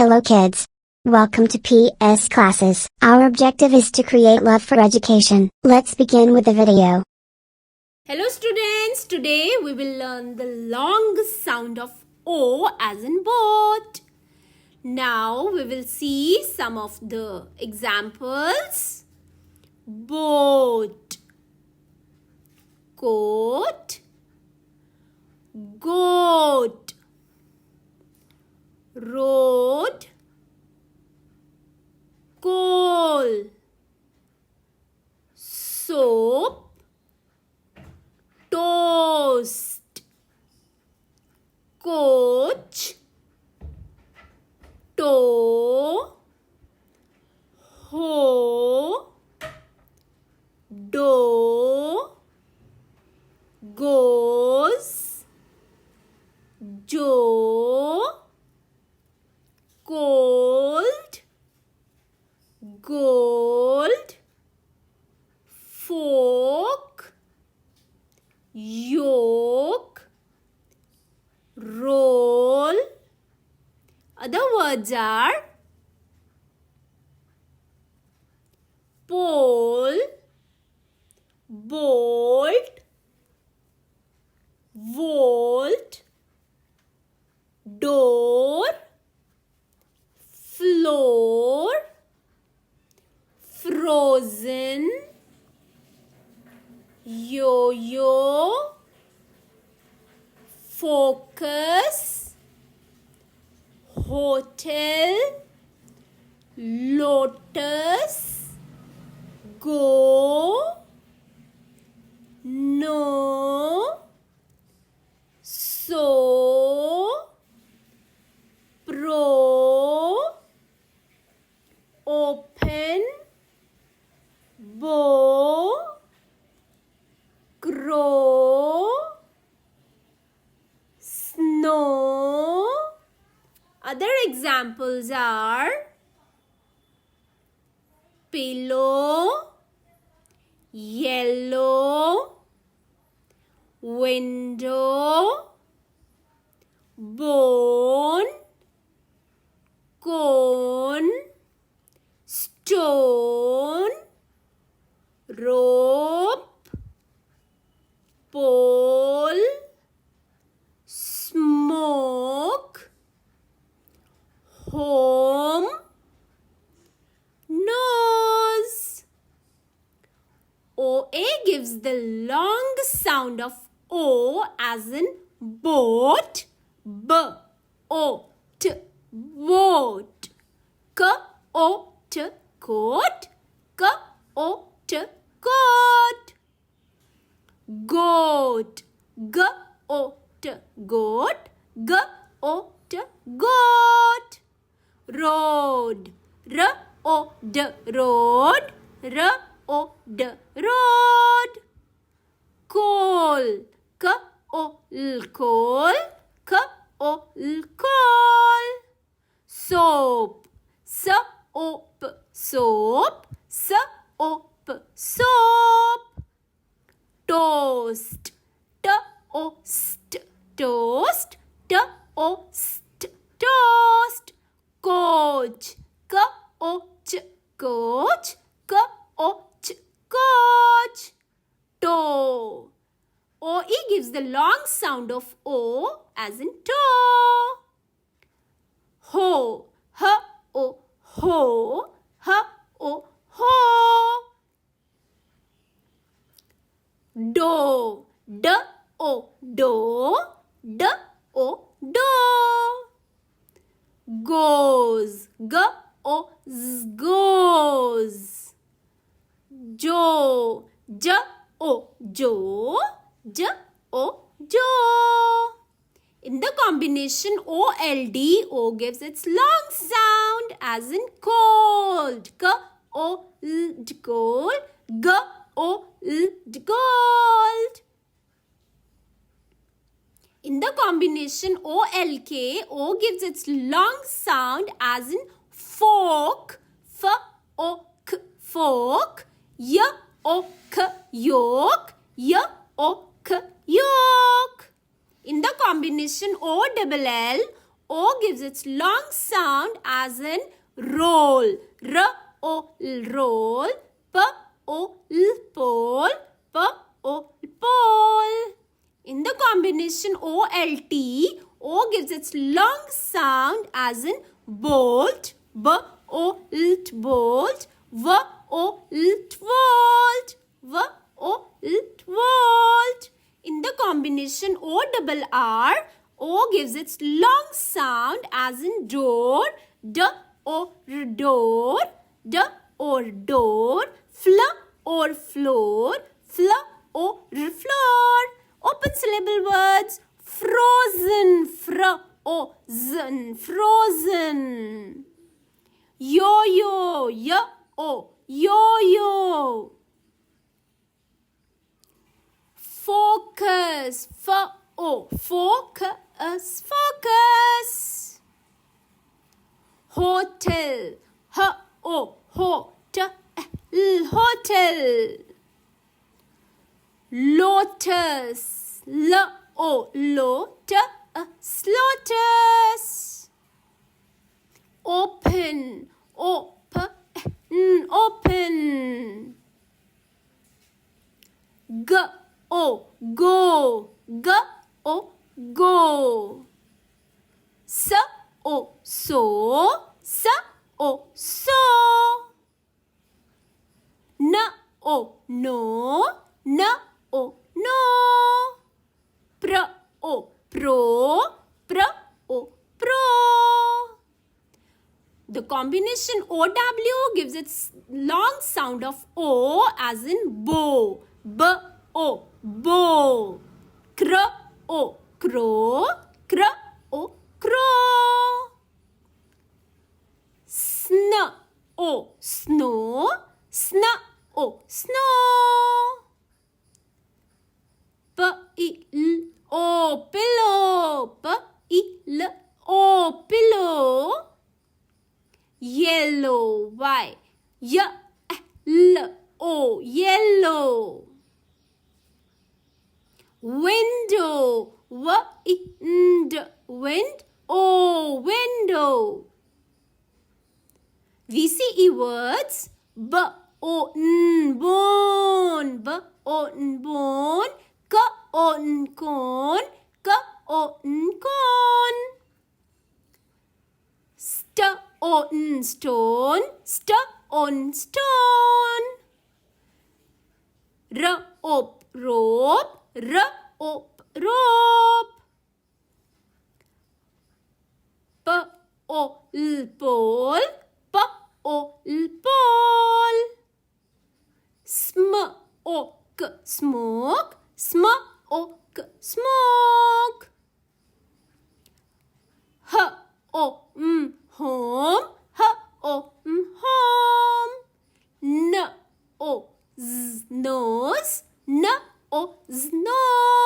Hello kids. Welcome to PS classes. Our objective is to create love for education. Let's begin with the video. Hello students, today we will learn the long sound of O as in boat. Now we will see some of the examples. Boat, coat, goat, road, coal, soap, toast, coach, toe, hoe, dough, goes, Joe, cold, gold, fork, yoke, roll. Other words are pole, bolt, volt, door, floor, frozen, yo-yo, focus, hotel, lotus, go, no, so, pro, open, bow, grow, snow. Other examples are pillow, yellow, window, bone, cone, stone, rope, pole, smoke, home, nose. OA gives the long sound of O as in boat, B-O-T, boat, K-O-T, coat, K-O-T, coat, goat, G-O-T, goat, G-O-T, goat, road, R-O-D, road, R-O-D, road, coal, K-O-L, coal, K-O-L, coal, soap, S-O-P, soap, S-O-P, soap, toast, T-O-St, toast, T-O-St, toast, coach, K-O-Ch, coach, K-O-Ch, coach, toe. OE gives the long sound of O as in toe. Ho, H-O, ho, H-O, ho. Do, D-O, do, D-O, do. Goes, G-O-Z, goes. Jo, J-O, jo, J-O, jo. In the combination O-L-D, O gives its long sound as in cold, K-O-L-D, cold, G-O-L-D, gold. In the combination O-L-K, O gives its long sound as in fork, F-O-K, fork, Y-O-K, yoke, Y-O-K, yoke. In the combination O-double-L, O gives its long sound as in roll. R-O-L, roll. P-O-L, pole. P-O-L, pole. In the combination O-L-T, O gives its long sound as in bolt. B-O-L-T, bolt. V-O-L-T, volt. V-O-L-T, volt. In the combination O-R-R, O gives its long sound as in door. D-O-R, door. D-O-R, door. Fl-O-R, floor. Fl-O-R, floor. Open syllable words. Frozen. Fro-O-zen. Frozen. Yo-yo. Yo-O. Yo-yo. Focus. F-O. Focus. Focus. Hotel. H-O. Hotel. Hotel. Lotus. L-O. Lotus. Lotus. Open. Open. Open. Go. Go. Go. Go. So. So. No. No. No. Pro. Pro. The combination OW gives its long sound of O as in bow. B-O. Bow. Cro. Crow. Cro. Crow. Snow. Snow. Snow. Snow. P-I-L-O. Pillow. P-I-L-O. Pillow. Yellow. Y. Y-L-O. Yellow. Window. Wind. Wind. Oh, window. VCE words. B-O-N, bone. B-O-N, bone. K-O-N, cone. K-O-N, cone. St-O-N, stone. St-O-N, stone. R-O-P, rope. R-O-P, rope. P-O-L, pole. P-O-L, pole. Smoke, smoke. Smoke, smoke. Home, home. Home. Nose, nose. Nose, nose.